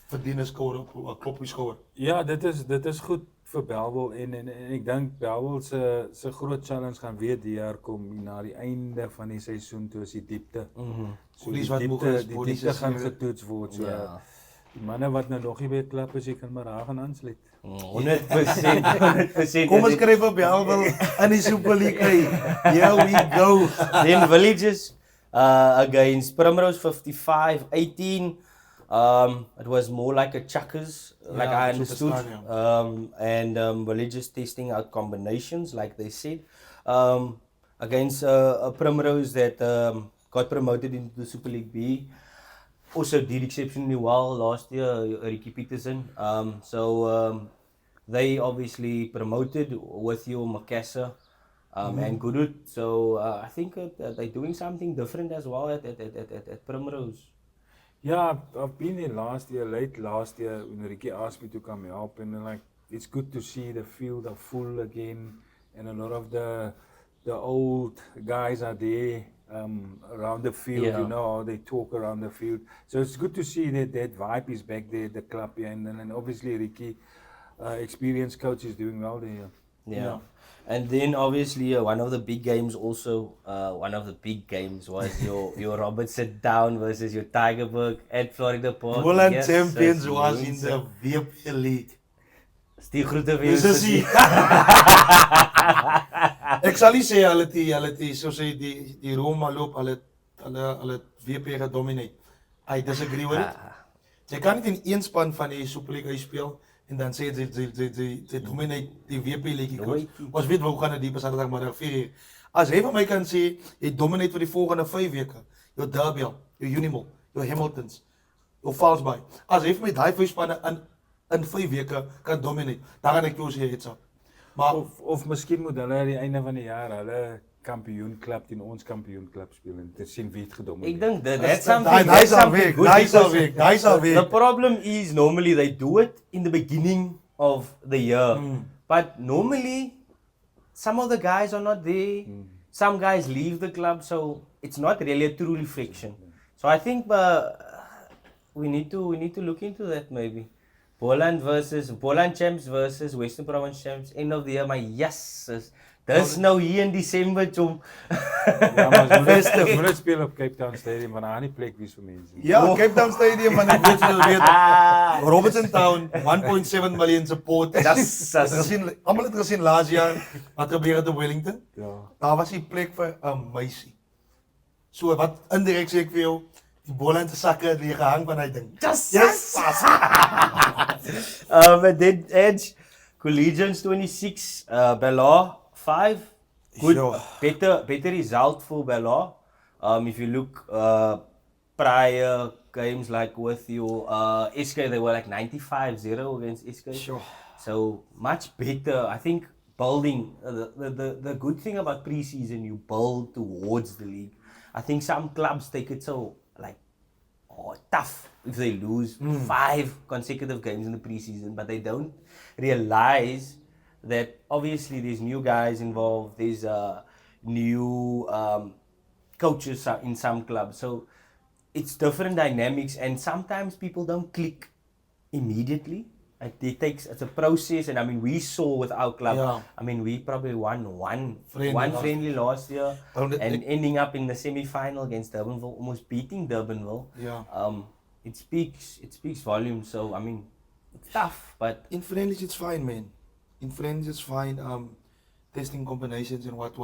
verdien 'n skouer op 'n klop op die skouer. Ja, dit is goed vir Bellville en ek dink Bellville se groot challenge gaan weer die jaar kom na die einde van die seisoen toe is die diepte. So Polies wat moeg is, die polies diepte is gaan weer- getoets word. So Ja. die manne wat nou nog nie by klap is, jy kan maar daar gaan aansluit. 100%. 100%. Kom ons skryf op Bellville in die Super League uit. Here we go. Then Villages against Primrose 55-18. It was more like a chuckers, like Yeah, I so understood. verstaan, And Villages testing out combinations, like they said. Against Primrose that got promoted into the Super League B. Also did exceptionally well last year, Ricky Peterson. They obviously promoted with your Makassar and Gurut. So I think they're doing something different as well at Primrose. Yeah, I've been there late last year when Ricky asked me to come help and like it's good to see the field are full again and a lot of the old guys are there around the field, Yeah. you know, they talk around the field. So it's good to see that vibe is back there, the club here, and obviously Ricky, experienced coach, is doing well there. Yeah. And then obviously one of the big games also, was your Robert Sit Down versus your Tigerberg at Florida Park. Holland Yes, Champions sis, was in mense. the WP League. Die groete vir Dis jou is sussie. Ek sal nie sê hulle het so sê die Roma loop hulle WP gedomineer. I disagree with it. Jy kan nie in een span van die Super League speel en dan sê jy dominate die WP League. Ons weet hoe gaan dit die Saterdag maar 4. As jy van my kan sê jy dominate vir die volgende 5 weke, jou Derby, jou Unimol, jou Hamiltons, jou Falsby. As jy vir my daai 5 spanne in 5 weke kan dominate, dan gaan ek jou sê iets op. Maar Of miskien moet hulle aan die einde van die jaar hulle kampioenklub teen ons kampioenklub speel en dit sien wie het gedomineer. Ik denk that's Daai something. daai That's sal something werk, good daai sal because werk, daai sal the werk. problem is normally they do it in the beginning of the year, but normally some of the guys are not there. Some guys leave the club, so it's not really a true reflection. So I think we need to look into that maybe. Boland champs versus Western Province champs, end of the year, my yes. Dis nou hier in December, chom. Ja, maar ons moet dit speel op Cape Town Stadium want daar nie plek wie vir mense. Ja, Cape Town Stadium, man, ek weet julle weet. Robertson Town, 1.7 million support. Almal het gesien laas jaar wat gebeur het op Wellington. Ja. Daar was nie plek vir 'n meisie. So wat indirek sê ek vir jou, die Boland se sakke het weer gehang van hy ding. Yes! But then Edge, Collegians 26, Bellville 5. Good, Sure. better result for Bellville. If you look prior games like with your SK, they were like 95-0 against SK. Sure. So much better. I think building the good thing about preseason, you build towards the league. I think some clubs take it so like tough if they lose 5 consecutive games in the preseason, but they don't realize that obviously there's new guys involved, there's new coaches in some clubs, so it's different dynamics, and sometimes people don't click immediately. It's a process, and I mean we saw with our club. Yeah. I mean we probably won one Friendly friendly last year, And and ending up in the semi-final against Durbanville, almost beating Durbanville. Yeah. It speaks volumes. So I mean, it's tough, but In friendlies it's fine, man. In friendlies it's fine. Testing combinations and what.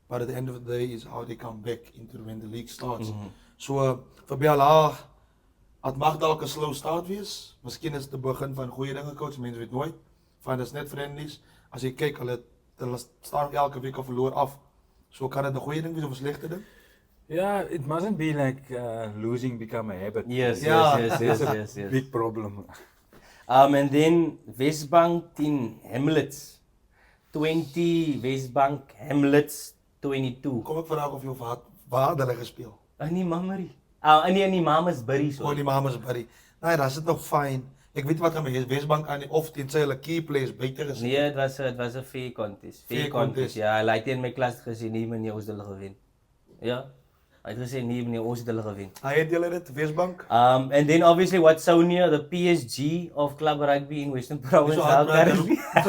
But at the end of the day is how they come back into when the league starts. So vir Bella, het mag dalk 'n slow start wees. Miskien is dit die begin van goeie dinge, coach. Mense weet nooit. Van dis net friendlies. As jy kyk, hulle staan elke week of verloor af. So kan dit 'n goeie ding wees of 'n slegte ding? Yeah, it mustn't be like losing become a habit. yes. Big problem. And then Westbank in Hamlets, 20 Westbank Hamlets 22. Kom ek vraag of jy waar hulle gespeel? In die Mammary. In die Mamasbury so. Gooi die mamas by. Nee, dan is dit nog fyn. Ek weet wat gaan met Westbank aan of tensy hulle key players beter is. Nee, it was a fair contest. Fair contest. Ja, like in my klas gesien nie meneer ons het hulle gewen. Ja. Hy het gesê nie meneer ons het hulle gewen. Hy het julle dit Westbank? And then obviously Watsonia, the PSG of club rugby in Western Province. So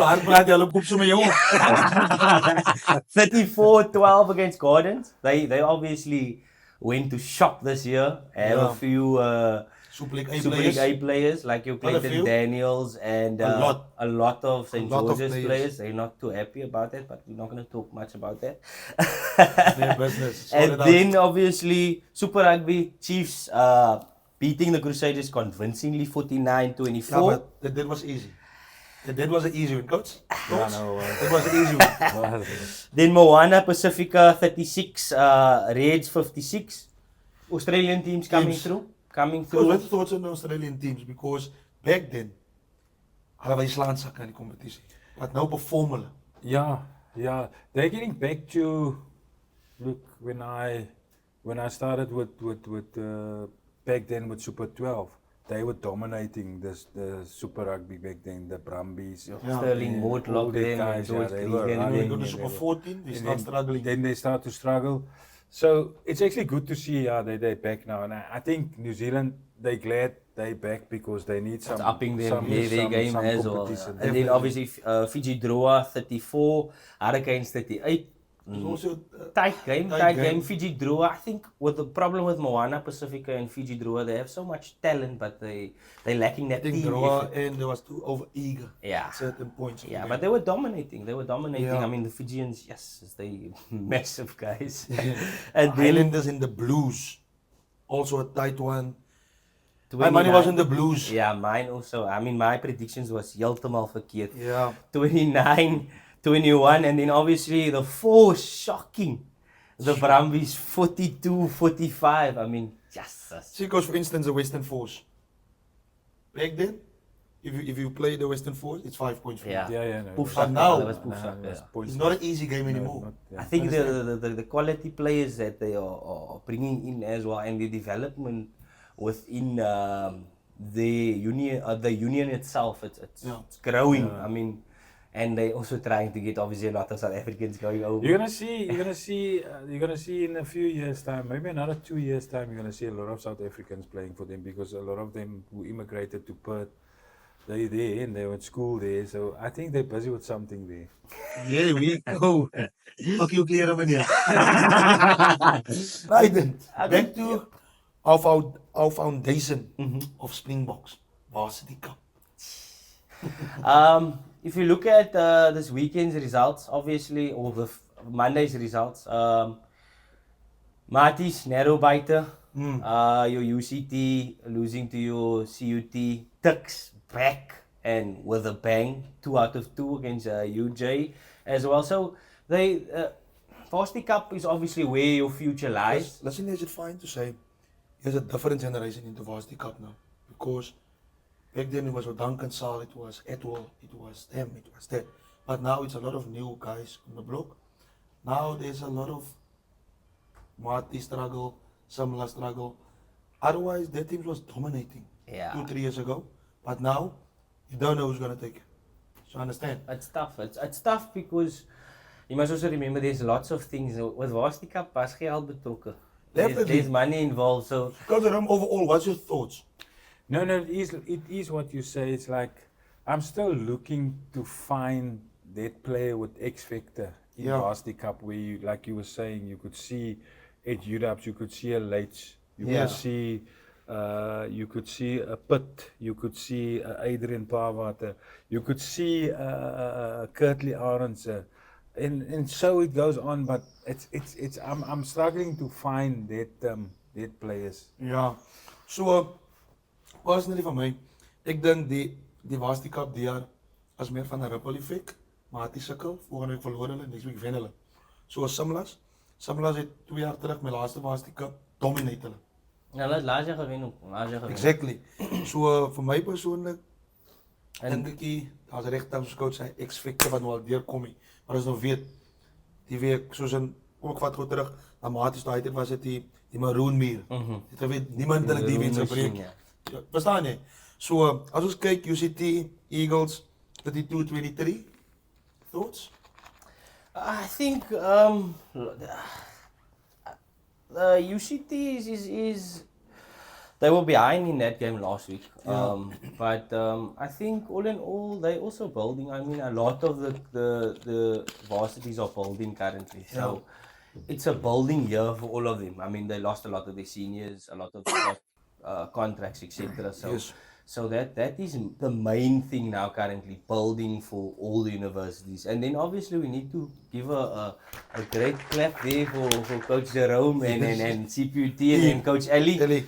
hard praat jy hulle koop sommer jou. 34-12 against Gardens. They obviously went to shop this year. Have a few Super League Super League A players like your Quite a Clayton few. Daniels and A lot. of St. A lot of George's players. players. They're not too happy about that, but we're not going to talk much about that. Their business. And then obviously Super Rugby Chiefs beating the Crusaders convincingly 49-24. Ja, but that was easy. That was an easy one, coach. Ja, nou, That was an easy one. Then Moana Pacifica 36, Reds 56. Australian teams coming through. So what thoughts on the Australian teams? Because back then, hulle was slaansak in die kompetisie. Wat nou perform hulle. Yeah. They're getting back to look when I started with back then with Super 12. They were dominating the Super Rugby back then, the Brumbies. Sterling Mortlock all the then, guys, George they Cregan were then. running. Go to and Super they- 14, they and start struggling. Then they start to struggle. So it's actually good to see they're back now. And I think New Zealand, they're glad they're back because they need some It's upping their some game some as well. competition. And then obviously Fiji Droa 34, Hurricanes 38. It's also Tight game. game. Fiji Droa, I think with the problem with Moana Pacifica and Fiji Droa, they have so much talent, but they're lacking that I think team Droa effort. and they was too over eager Yeah. at certain points. Yeah, but they were dominating. Yeah. I mean, the Fijians, yes, they massive guys. and And then Highlanders in the Blues, also a tight one. My 29 money was in the Blues. Yeah, mine also. I mean, my predictions was heeltemal verkeerd. Yeah. 29-21, and then obviously the force shocking. The Brumbies 42-45. I mean, yes. See, goes for instance the Western Force. Back then, if you play the Western Force, it's 5 points for you. Yeah, no. Poef But sak, now- that was poef sak, it's yeah. points. It's not an easy game No, anymore. not- yeah. I think the quality players that they are bringing in as well, and the development within the union itself, it's growing. I mean, and they also trying to get obviously a lot of South Africans going over. You're gonna see in a few years' time, maybe another 2 years' time, you're gonna see a lot of South Africans playing for them because a lot of them who immigrated to Perth, they're there and they went school there. So I think they're busy with something there. Yeah, we go. Okay, clear meneer. Right then, back to our foundation of Springboks, Varsity Cup. If you look at this weekend's results, obviously, or the Monday's results, Marty's narrow biter, your UCT losing to your CUT, Tuks back and with a bang, 2 out of 2 against UJ as well. So they Varsity Cup is obviously where your future lies. Listen, is it fine to say there's a different generation in the Varsity Cup now? Because back then it was with Duncan Sal, it was Etwell, it was them, it was that. But now it's a lot of new guys on the block. Now there's a lot of Marty struggle, Samla struggle. Otherwise, that team was dominating Yeah. 2-3 years ago. But now, you don't know who's going to take it. So understand? It's tough. It's tough because you must also remember there's lots of things. With Varsity Cup was geld betrokken. Definitely. There's money involved. So Coach Jerome, overall, what's your thoughts? No, it is what you say. It's like I'm still looking to find that player with X factor in Yeah. Varsity Cup where you, like you were saying, you could see Ed Udaps, you could see a Leitch, you Yeah. could see a Pitt, you could see Adrian Paarwater, you could see Kurtley Arendse, and so it goes on. But I'm struggling to find that players. Ja. So, personally voor mij, ik denk die Varsity Cup die jaar als meer van een ripple effect. Maar het is sukkel, volgende week verloren hulle, next week wen hulle. Zoals Samlas. Samlas het 2 jaar terug met laatste Varsity Cup dominate hulle. ja, laat je gewinnen ook. Laat je gewinnen. Exactly. So, voor mij persoonlijk, En- denk ik, als rechter als coach zei, X-factor van wel deurkom ik. Maar als je nog weet, die week, zoals een, kom ik wat goed terug, naar Maartens United was het die Maroon Meer. Je weet, niemand wil die winst Machine, breken. ja. Ja, verstaan je? So, als we kijken, UCT, Eagles, 32-23. Thoughts? I think UCT is they were behind in that game last week. But I think all in all they also building. I mean a lot of the varsities are building currently. So it's a building year for all of them. I mean they lost a lot of their seniors, a lot of contracts, etc. So Yes. so that is the main thing now currently, building for all the universities. And then obviously we need to give a great clap there for Coach Jerome and CPUT and Coach Ali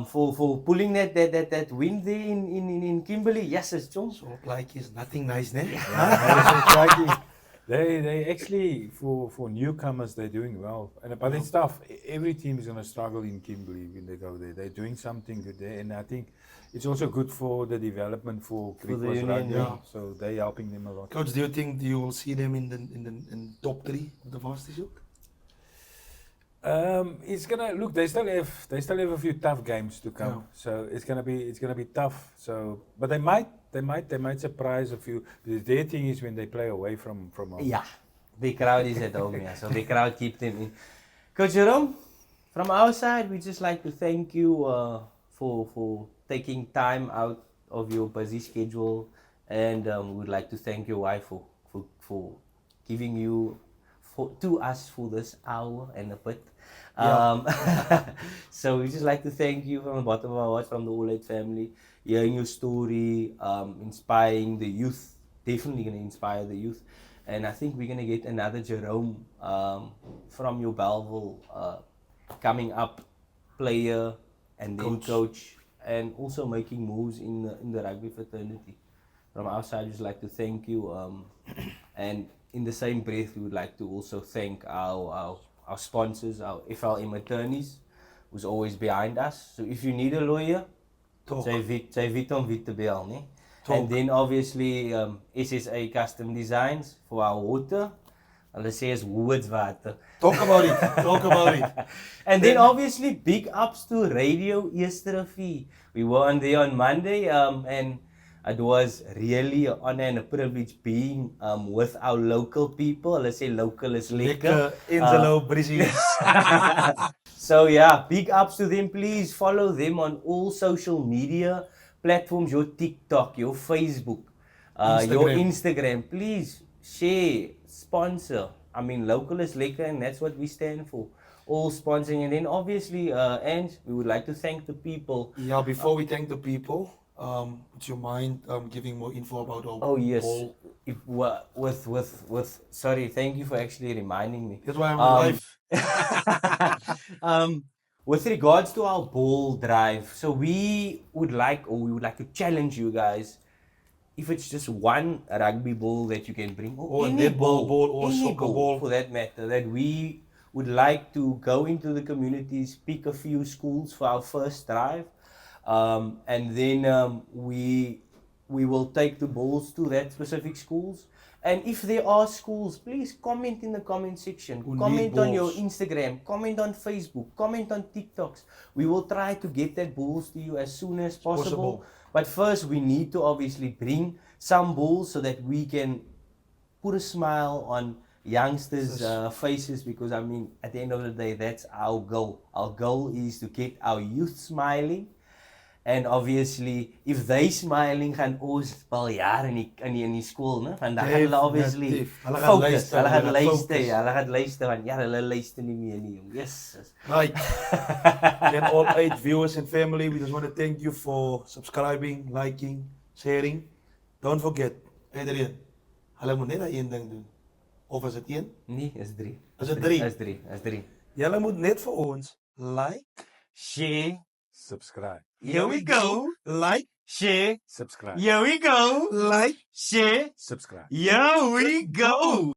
for pulling that win there in Kimberley. Yes, it's John. So, like is nothing nice, ne? They actually for newcomers they're doing well, but it's tough. Every team is gonna struggle in Kimberley when they go there. They're doing something good there, and I think it's also good for the development for the Griquas union, rugby. yeah. So they're helping them a lot. Coach, do you think you will see them in the top 3 of the varsity shoot? It's gonna look. They still have a few tough games to come. Yeah. So it's gonna be tough. So, but they might surprise a few. Their thing is when they play away from home. Yeah, the crowd is at home, yeah. So the crowd keep them in. Coach Jerome, from our side, we just like to thank you for taking time out of your busy schedule, and we would like to thank your wife for giving you to us for this hour and a bit. So we just like to thank you from the bottom of our hearts, from the All Eight family, hearing your story, inspiring the youth, definitely going to inspire the youth. And I think we're going to get another Jerome from your Bellville coming up player and then coach, and also making moves in the rugby fraternity. From our side, we just like to thank you, and in the same breath, we would like to also thank our sponsors, our FLM attorneys, who's always behind us. So if you need a lawyer, say Vit om Vit te bel, nee? And then obviously SSA Custom Designs for our water. Hulle sê is Woordswater. Talk about it. Talk about it. And then obviously big ups to Radio Eerste. We were on there on Monday and it was really an honor and a privilege being with our local people. Let's say local is lekker. Angelo Brizzy. So yeah, big ups to them. Please follow them on all social media platforms, your TikTok, your Facebook, your Instagram. Please share, sponsor. I mean, local is lekker and that's what we stand for. All sponsoring. And then obviously, and we would like to thank the people. Yeah, before we thank the people, would you mind giving more info about our Oh yes, ball? if, with sorry, thank you for actually reminding me. That's why I'm alive. With regards to our ball drive, so we would like to challenge you guys. If it's just one rugby ball that you can bring, or Or a any netball ball or any soccer ball. for that matter, that we would like to go into the communities, pick a few schools for our first drive, and then we will take the balls to that specific schools. And if there are schools, please comment in the comment section. Comment on your Instagram, comment on Facebook, comment on TikToks. We will try to get that balls to you as soon as possible. But first, we need to obviously bring some balls so that we can put a smile on youngsters' faces, because I mean, at the end of the day, that's our goal. Our goal is to get our youth smiling. And obviously, if they smiling, gaan ons wel jaar in die school, ne? Want dan gaan hulle obviously focus. Hulle gaan luister, want ja, hulle luister nie meer nie. Yes. Right. And all 8 viewers and family, we just want to thank you for subscribing, liking, sharing. Don't forget, Adrian, hulle moet net een ding doen. Of is het 1? Nee, is 3. Is het 3? Is 3. Julle moet net vir ons like, Share. Subscribe. Here we go. like, Share. Subscribe. Here we go. like, Share. Subscribe. Here we go.